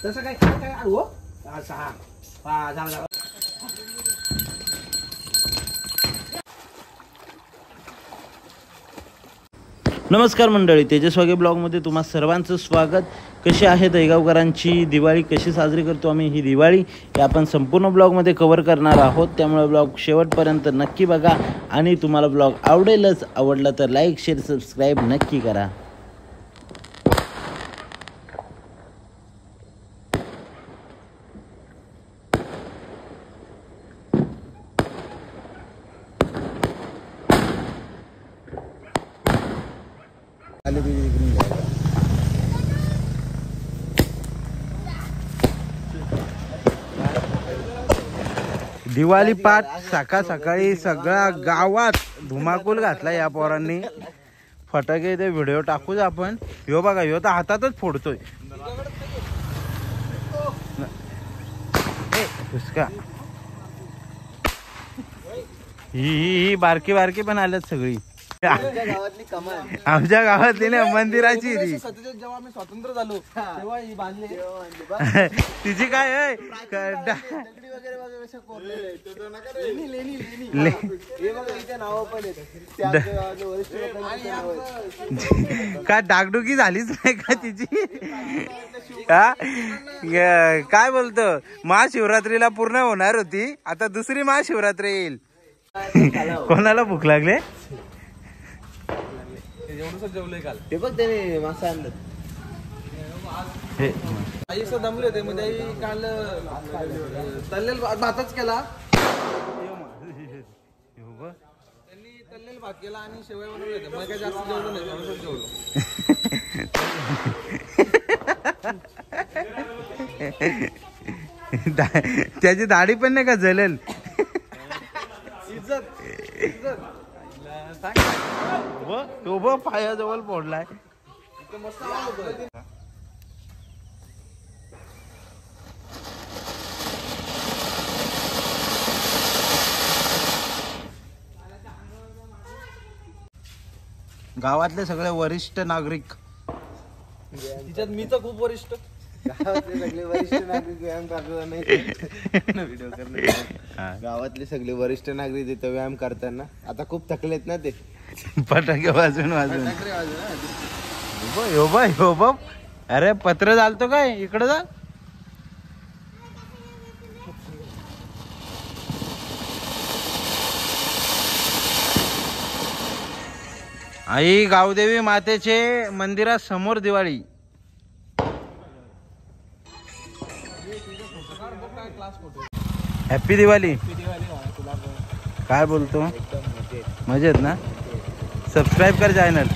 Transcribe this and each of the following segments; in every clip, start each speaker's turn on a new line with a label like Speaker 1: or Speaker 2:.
Speaker 1: तसं काय काय काय हो सहा हा झालं.
Speaker 2: नमस्कार मंडळी, तेजस्वागे ब्लॉगमध्ये तुम्हा सर्वांचं स्वागत. कशी आहे दहीगावकरांची दिवाळी, कशी साजरी करतो आम्ही ही दिवाळी, हे आपण संपूर्ण ब्लॉगमध्ये कव्हर करणार आहोत. त्यामुळे ब्लॉग शेवटपर्यंत नक्की बघा आणि तुम्हाला ब्लॉग आवडेलच. आवडला तर लाईक शेअर सबस्क्राईब नक्की करा. दिवाळी पाठ सकाळी सगळ्या गावात धुमाकूल घातला या पोरांनी. फटाके ते व्हिडिओ टाकूच आपण. ह्यो बघा, ह्यो तर हातातच फोडतोय. ही बारकी बारकी पण आल्यात सगळी. आमच्या गावातली ना मंदिराची ती.
Speaker 1: जेव्हा आम्ही स्वतंत्र झालो तेव्हा ही बांधली.
Speaker 2: तिची काय काय डागडुगी झालीच नाही का तिची? काय बोलतो, महाशिवरात्रीला पूर्ण होणार होती, आता दुसरी महाशिवरात्री येईल. कोणाला भूक लागले?
Speaker 1: जेवलोय काल. ते बघ त्याने मासा आणलं. आई असं दमले होते म्हणजे आई काल तळलेल भातच केला. त्यांनी तळलेल भात केला आणि शेवया बनवले होते. मग काय जास्त जेवलो नाही, थोडंसं
Speaker 2: जेवलो. त्याची दाढी पण नाही का जलेल. उभं पायाजवळ फोडलाय. गावातले सगळे वरिष्ठ नागरिक.
Speaker 1: तिच्यात मी तर खूप वरिष्ठ. गावातले सगळे वरिष्ठ नागरिक व्यायाम करताना व्हिडिओ करणार. गावातले सगळे वरिष्ठ नागरिक तिथं व्यायाम करताना आता खूप थकलेत ना ते.
Speaker 2: फटाके वाजून अरे पत्र चालतो काय, इकडे जा. आई गावदेवी मातेचे मंदिरासमोर दिवाळी. हॅपी दिवाळी. काय बोलतो, मजेत ना? सबस्क्राईब कर चॅनल.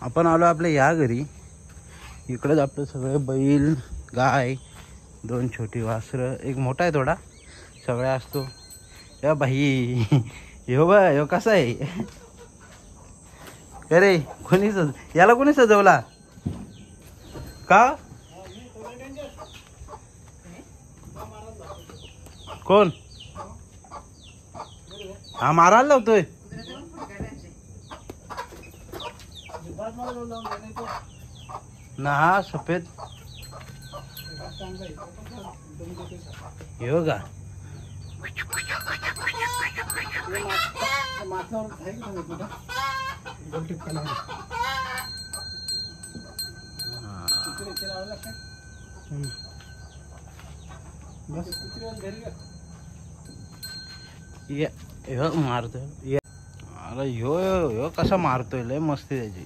Speaker 2: आपण आलो आपल्या या घरी. इकडेच आपलं सगळे बैल, गाय, 2 छोटी वासरं, एक मोठा आहे थोडा, सगळे असतो. या भाई ह्यो कसा आहे? अरे याला कोणी सजवला का? कोण? हा मारायला लावतोय ना. हा सफेद हो का? मारतोय. अरे ह्यो कसा मारतोय, लय मस्ती त्याची.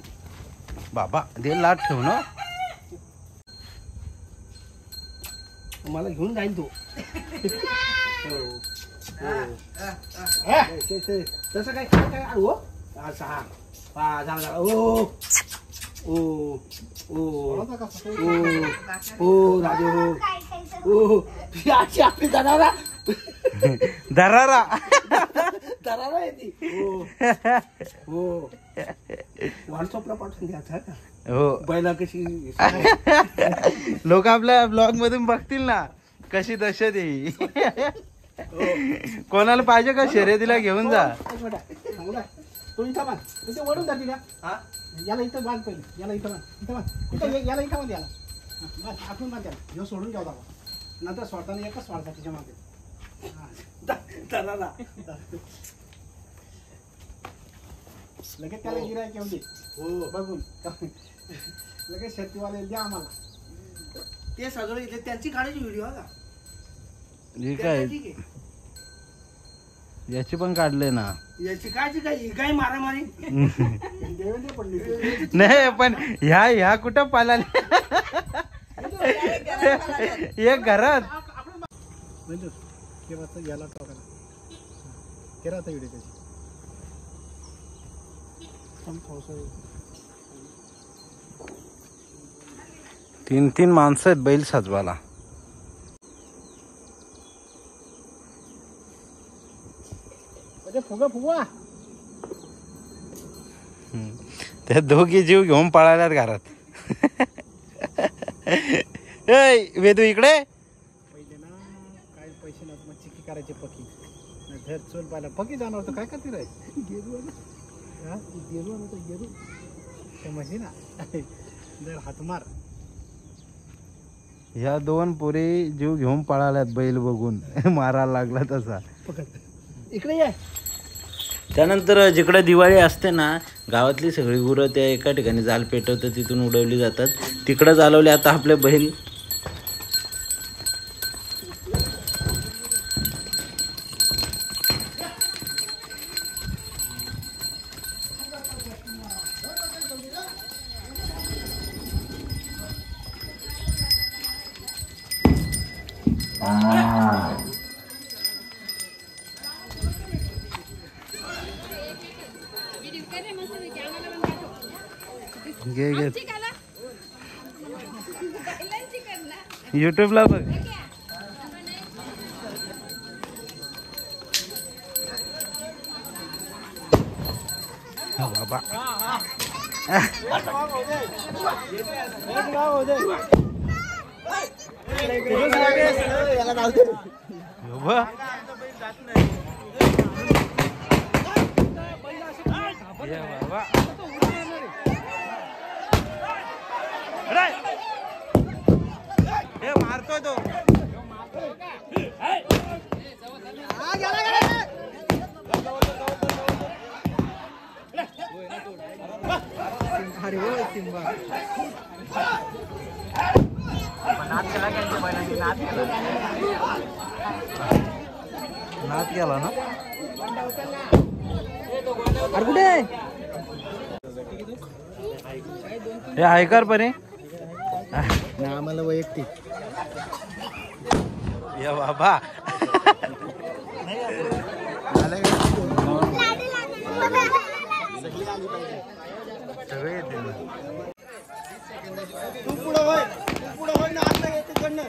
Speaker 2: बाबा दे लाट ठेव ना.
Speaker 1: मला घेऊन जाईल तो. तसं काय काय काय हो सहा हा झालं. ओ ओ ओ ओ राजू ओ आजची आपली दरारा
Speaker 2: दरारा
Speaker 1: दरारा आहे ती. हो व्हॉट्सअपला पाठवून द्यायचा का?
Speaker 2: हो.
Speaker 1: बैला कशी
Speaker 2: लोक आपल्या ब्लॉग मधून बघतील ना कशी दहशत आहे. कोणाला पाहिजे का शर्यतीला घेऊन जा.
Speaker 3: तो इथं बांध ते वळून जाते का याला इथं बांध पहिले याला इथं बांध याला इथं बांध याला बस आखून बांध त्याला ह्यो सोडून घ्यावा दाखवा नंतर सोडताना एकच सोडता तिच्या मागे लगेच त्याला गिराय घेऊन दे हो बघून लगेच शेतीवाले द्या आम्हाला ते सगळं इथे त्यांची काढायची व्हिडिओ का
Speaker 2: ठीक आहे याची पण काढले ना
Speaker 3: याची काय मारामारी देवेंद्र पडली
Speaker 2: नाही पण ह्या कुठं पालाले एक घरात
Speaker 3: म्हणजे केव्हा याला टोकाला केरा आता व्हिडिओ त्याची
Speaker 2: तीन माणसं आहेत बैल साजवाला
Speaker 3: फुगा
Speaker 2: त्या दोघी जीव घेऊन पळाल्यात घरात वेदू इकडे
Speaker 3: पहिले ना काय पैसे नव्हते मग चिक्की करायचे पकी घर चोल पाहिला पकी जाणार होतं काय करते रे गेरू ते मशी ना जर हातमार
Speaker 2: ह्या दोन पोरी जीव घेऊन पळाल्यात बैल बघून मारायला लागला तसा
Speaker 3: इकडे ये
Speaker 2: त्यानंतर जिकडे दिवाळी असते ना गावातली सगळी गुरं त्या एका ठिकाणी जाल पेटवतात तिथून उडवली जातात तिकडं चालवले आता आपले बैल घे युट्यूबला बघ बाबा मारतोय तो नाच केला ना कुठे हे ऐकार परे
Speaker 3: आम्हाला वैयक्तिक
Speaker 2: या बाबा सगळे येतील
Speaker 3: तू पुढं होय ना आता येते कडनं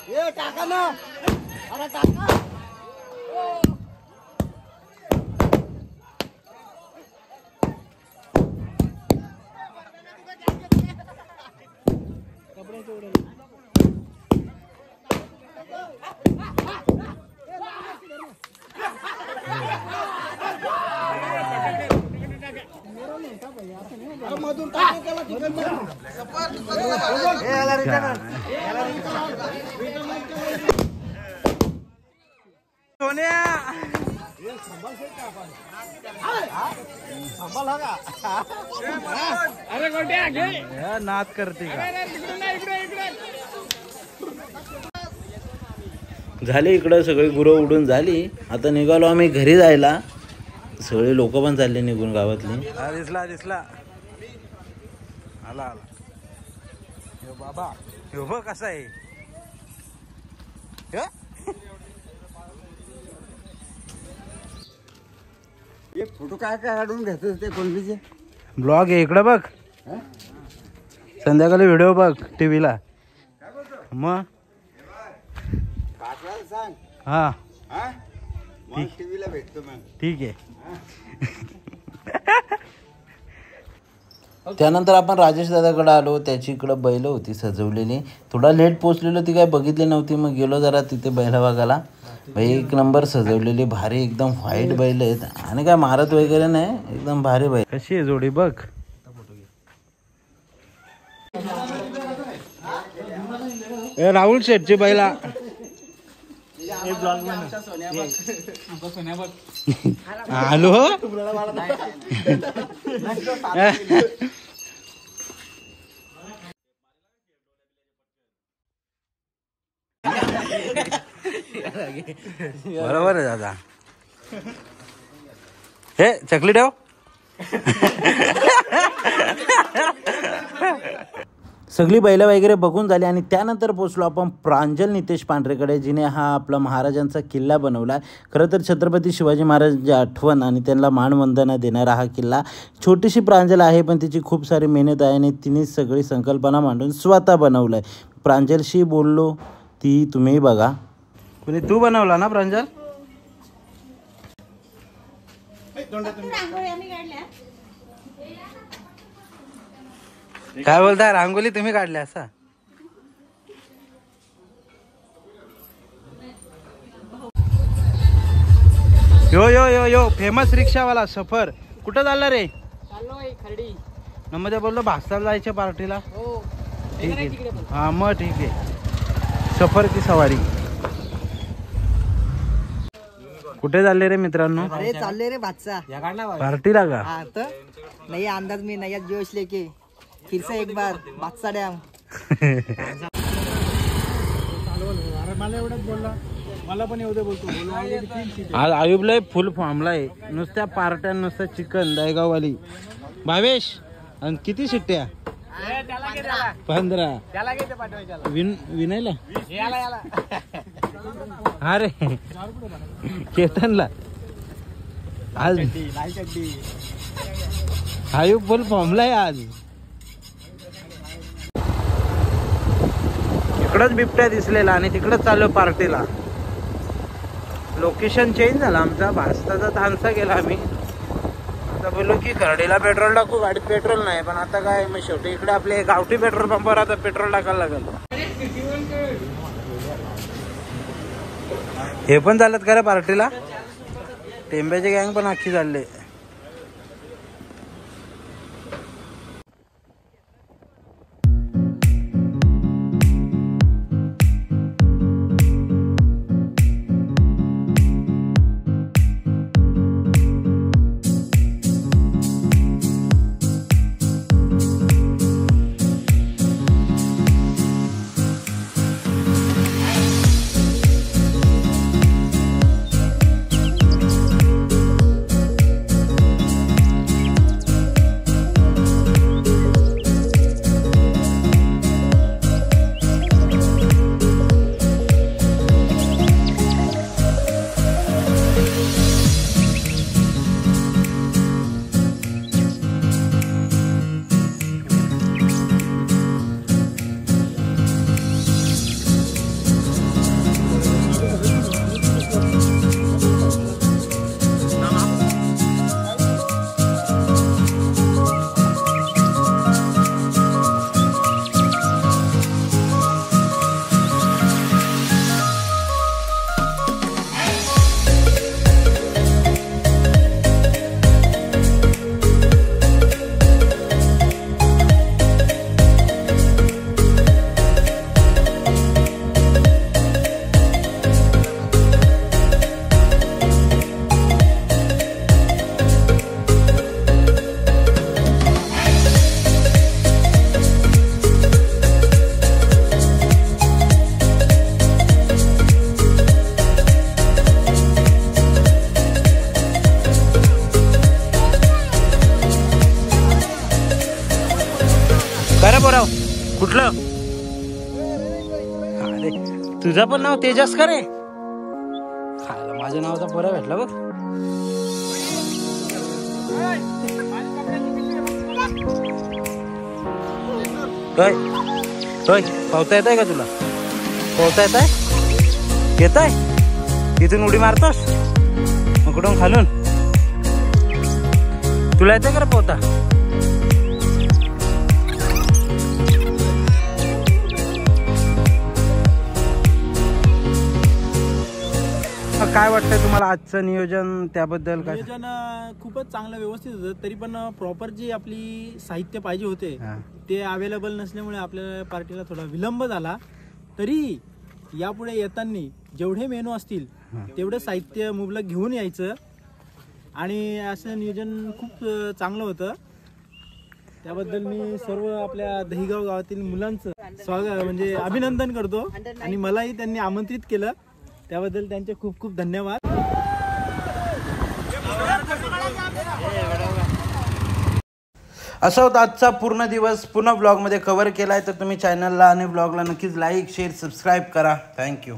Speaker 3: ए टाका ना अरे टाका मधून टाका त्याला तिकडनं
Speaker 2: सोन्या
Speaker 3: अरे गोट्या घे
Speaker 2: नाद करते का झाली इकडं सगळी गुरं उडून झाली आता निघालो आम्ही घरी जायला सगळे लोक पण चालले निघून गावातली दिसला आला यो बाबा यो बघ कसा आहे
Speaker 1: एक फोटो काय काढून घेतो ते कोणबीचे
Speaker 2: ब्लॉग आहे इकडं बघ संध्याकाळी व्हिडिओ बघ टीव्हीला मग
Speaker 1: सांग
Speaker 2: हा
Speaker 1: टीव्हीला भेटतो मग
Speaker 2: ठीक आहे त्यानंतर आपण राजेश दादाकडे आलो त्याची इकडं बैल होती सजवलेली थोडा लेट पोचलेलो ती काय बघितली नव्हती मग गेलो जरा तिथे बैला बघायला भाई एक नंबर सजवलेली भारी एकदम व्हाईट बैल आहेत आणि काय मारत वगैरे नाही, एकदम भारी बैल. कशी आहे जोडी बघ. राहुल शेटची बैला आलो. बरोबर आहे दादा. हे चकली ठेव. सगळी बैलं वगैरे बघून झाली आणि त्यानंतर पोचलो आपण प्रांजल नितेश पांढरेकडे, जिने हा आपला महाराजांचा किल्ला बनवला. खरं तर छत्रपती शिवाजी महाराजांची आठवण आणि त्यांना मानवंदना देणारा हा किल्ला. छोटीशी प्रांजल आहे पण तिची खूप सारी मेहनत आहे आणि तिने सगळी संकल्पना मांडून स्वतः बनवलं आहे. प्रांजलशी बोललो, ती तुम्ही बघा. कुणी तू बनवला ना प्रांजल? काय बोलताय, रांगोली तुम्ही काढल्या असा? यो यो यो यो फेमस रिक्षावाला सफर. कुठं चालला रे?
Speaker 3: खर्डी.
Speaker 2: मध्ये बोललो भासाला जायच्या पार्टीला. ठीक आहे, हा मग ठीक आहे. सफर की सवारी. कुठे चालले रे मित्रांनो?
Speaker 4: अरे चालले रे बादशाह
Speaker 2: पार्टीला का?
Speaker 4: हाँ तो नया अंदाज में नया जोश लेके फिर से एक बार बादशाह डैम.
Speaker 2: आज आयुबला फुल फॉर्मला आहे. नुसत्या पार्ट्या, नुसतं चिकन दहेगाववाली. भावेश आणि किती शिट्ट्या? 15. विनायला अरे केतनला आज आयुब फुल फॉर्मला आहे आज. इकडंच बिबट्या दिसलेला आणि तिकडंच चाललो पार्टीला. लोकेशन चेंज झाला आमचा. भास्ताचा तानसा गेला आम्ही. आता बोललो की खर्डीला पेट्रोल टाकू, गाडीत पेट्रोल नाही. पण आता काय मग शेवटी इकडे आपले गावठी पेट्रोल पंपावर आता पेट्रोल टाकायला लागेल. हे पण चालत का रे पार्टीला? टेंब्याचे गँग पण अख्खी चालले. बोराव कुठलं? अरे तुझं पण नाव तेजस का रे? खायला माझ्या नावाचा पोरा भेटला बघ. काय होय पावता येत आहे का तुला? पोहता येत आहे? येत आहे? इथून उडी मारतोस? मग कुठून खालून? तुला येते का रे पोहता? काय वाटतंय तुम्हाला आजचं नियोजन त्याबद्दल काय?
Speaker 5: नियोजन खूपच चांगलं व्यवस्थित होतं. तरी पण प्रॉपर जी आपली साहित्य पाहिजे होते ते अवेलेबल नसल्यामुळे आपल्या पार्टीला थोडा विलंब झाला. तरी यापुढे येताना जेवढे मेनू असतील तेवढं साहित्य मुबलक घेऊन यायचं आणि असं नियोजन खूप चांगलं होतं. त्याबद्दल मी सर्व आपल्या दहिगाव गावातील मुलांचं स्वागत म्हणजे अभिनंदन करतो आणि मलाही त्यांनी आमंत्रित केलं त्याबद्दल त्यांचे खूप खूप धन्यवाद.
Speaker 2: असा होता आजचा पूर्ण दिवस. पुन्हा ब्लॉगमध्ये कव्हर केला आहे तर तुम्ही चॅनलला आणि ब्लॉगला नक्कीच लाईक शेअर सबस्क्राईब करा. थँक्यू.